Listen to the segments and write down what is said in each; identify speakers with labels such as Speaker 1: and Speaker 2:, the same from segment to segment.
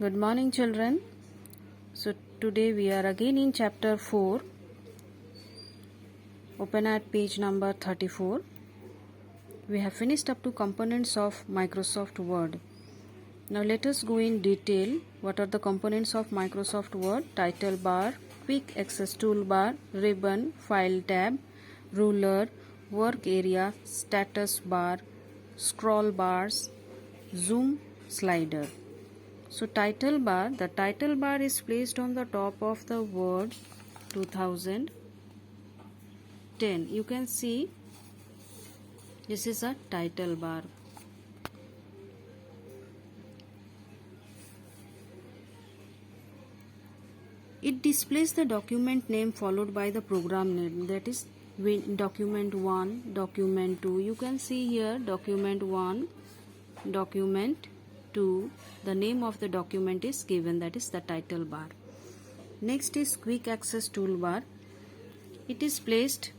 Speaker 1: Good morning, children. So today we are again in chapter 4. Open at page number 34. We have finished up to components of Microsoft Word. Now let us go in detail. What are the components of Microsoft Word? Title bar, quick access toolbar, ribbon, file tab, ruler, work area, status bar, scroll bars, zoom slider. So the title bar is placed on the top of the Word 2010. You can see this is a title bar. It displays the document name followed by the program name, that is document 1, document 2. You can see here document 1, document 2. The name of the document is given, that is the title bar. Next is quick access toolbar. It is placed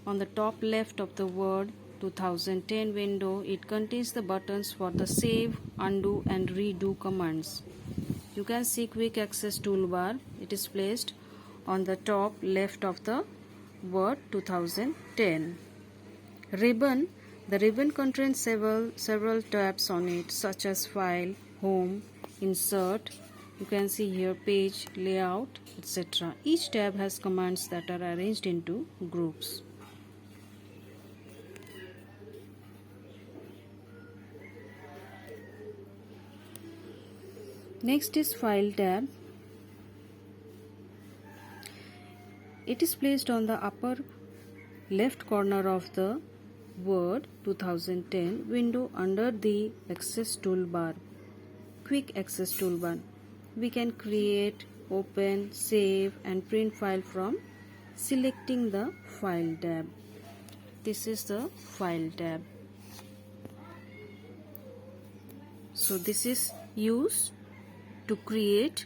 Speaker 1: on the top left of the Word 2010 window. It contains the buttons for the save, undo and redo commands. You can see quick access toolbar. It is placed on the top left of the Word 2010. Ribbon. The ribbon contains several tabs on it, such as file, home, insert. You can see here page, layout, etc. Each tab has commands that are arranged into groups. Next is file tab. It is placed on the upper left corner of the Word 2010 window under the access toolbar. Quick access toolbar. We can create, open, save and print file from selecting the file tab. This is the file tab. So this is used to create,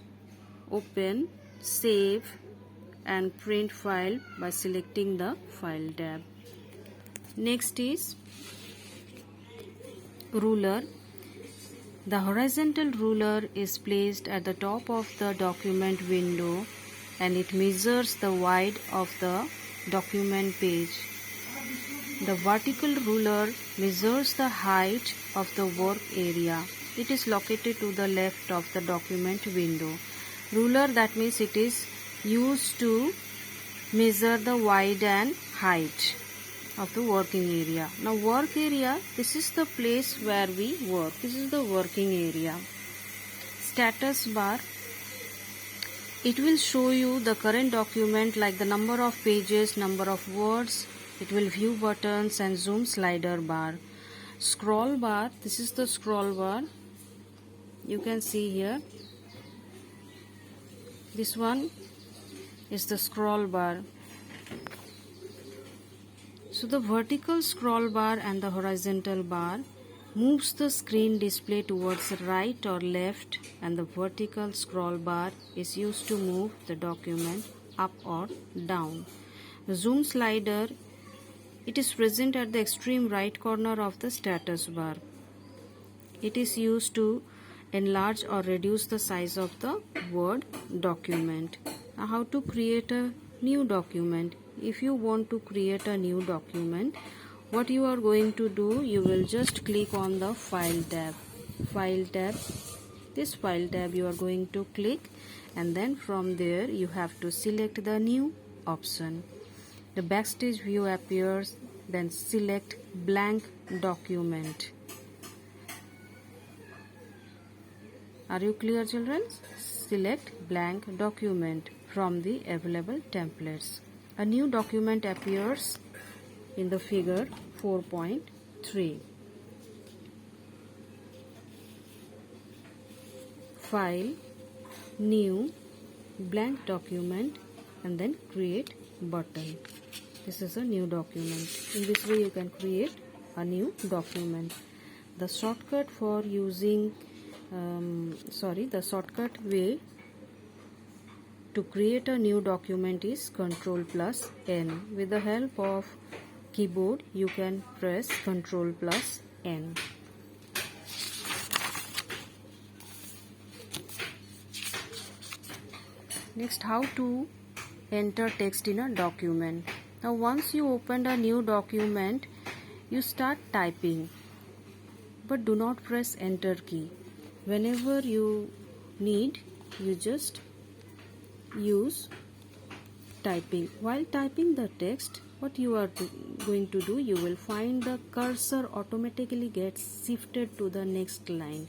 Speaker 1: open, save and print file by selecting the file tab. Next is ruler. The horizontal ruler is placed at the top of the document window and it measures the width of the document page. The vertical ruler measures the height of the work area. It is located to the left of the document window. Ruler, that means it is used to measure the width and height of the working area. Now work area, this is the place where we work. This is the working area. Status bar, it will show you the current document like the number of pages, number of words. It will view buttons and zoom slider bar. Scroll bar, this is the scroll bar. You can see here. This one is the scroll bar. So the vertical scroll bar and the horizontal bar moves the screen display towards right or left, and the vertical scroll bar is used to move the document up or down. The zoom slider, it is present at the extreme right corner of the status bar. It is used to enlarge or reduce the size of the Word document. Now how to create a new document? If you want to create a new document, what you are going to do, you will just click on the file tab. This file tab you are going to click, and then from there you have to select the new option. The backstage view appears, then select blank document. Are you clear, children? Select blank document from the available templates. A new document appears in the figure 4.3. File, new, blank document, and then create button. This is a new document. In this way you can create a new document. The shortcut for using the shortcut way to create a new document is Ctrl+N. With the help of keyboard, you can press Ctrl+N. Next, how to enter text in a document. Now once you opened a new document, you start typing, but do not press enter key. Whenever you need, you just use typing. While typing the text, what you are going to do, you will find the cursor automatically gets shifted to the next line.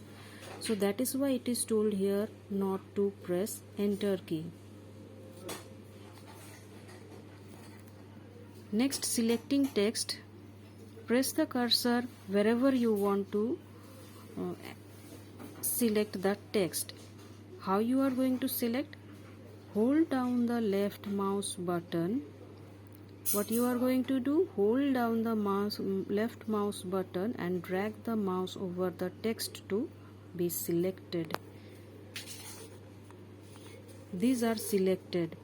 Speaker 1: So that is why it is told here not to press enter key. Next, selecting text, press the cursor wherever you want to select the text. How you are going to select? Hold down the left mouse button. What you are going to do? Hold down the left mouse button and drag the mouse over the text to be selected. These are selected.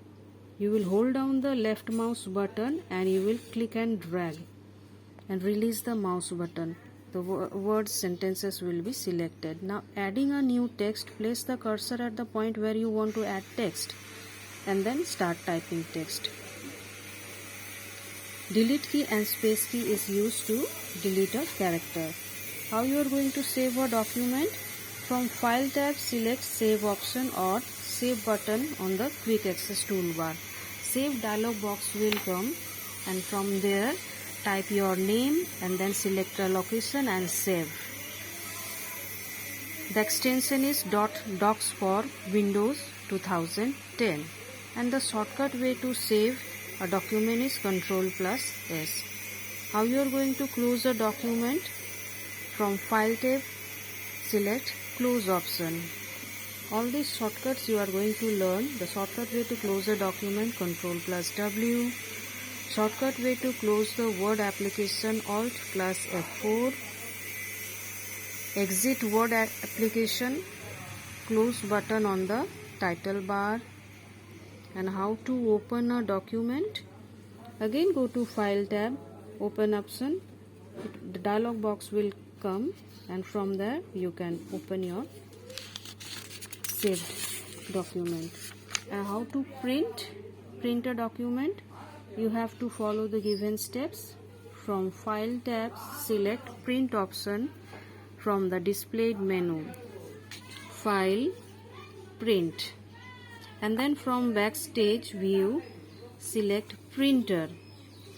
Speaker 1: You will hold down the left mouse button and you will click and drag and release the mouse button. The words, sentences will be selected. Now adding a new text, place the cursor at the point where you want to add text and then start typing text. Delete key and space key is used to delete a character. How you are going to save a document? From File tab, select Save option or Save button on the Quick Access toolbar. Save dialog box will come, and from there type your name and then select a location and save. The extension is .docs for Windows 2010, and the shortcut way to save a document is Ctrl+S. How you are going to close a document? From File tab, select Close option. All these shortcuts you are going to learn. The shortcut way to close a document, Ctrl+W. Shortcut way to close the Word application, Alt+F4. Exit Word application, close button on the title bar. And how to open a document? Again go to File tab, Open option. The dialog box will come, and from there you can open your saved document. And how to print a document? You have to follow the given steps. From File tab, select Print option from the displayed menu. File, Print. And then from Backstage view, select Printer.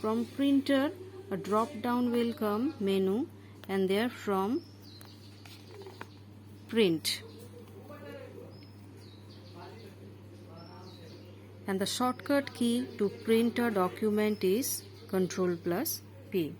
Speaker 1: From Printer, a drop down will come menu, and there from Print. And the shortcut key to print a document is Ctrl+P.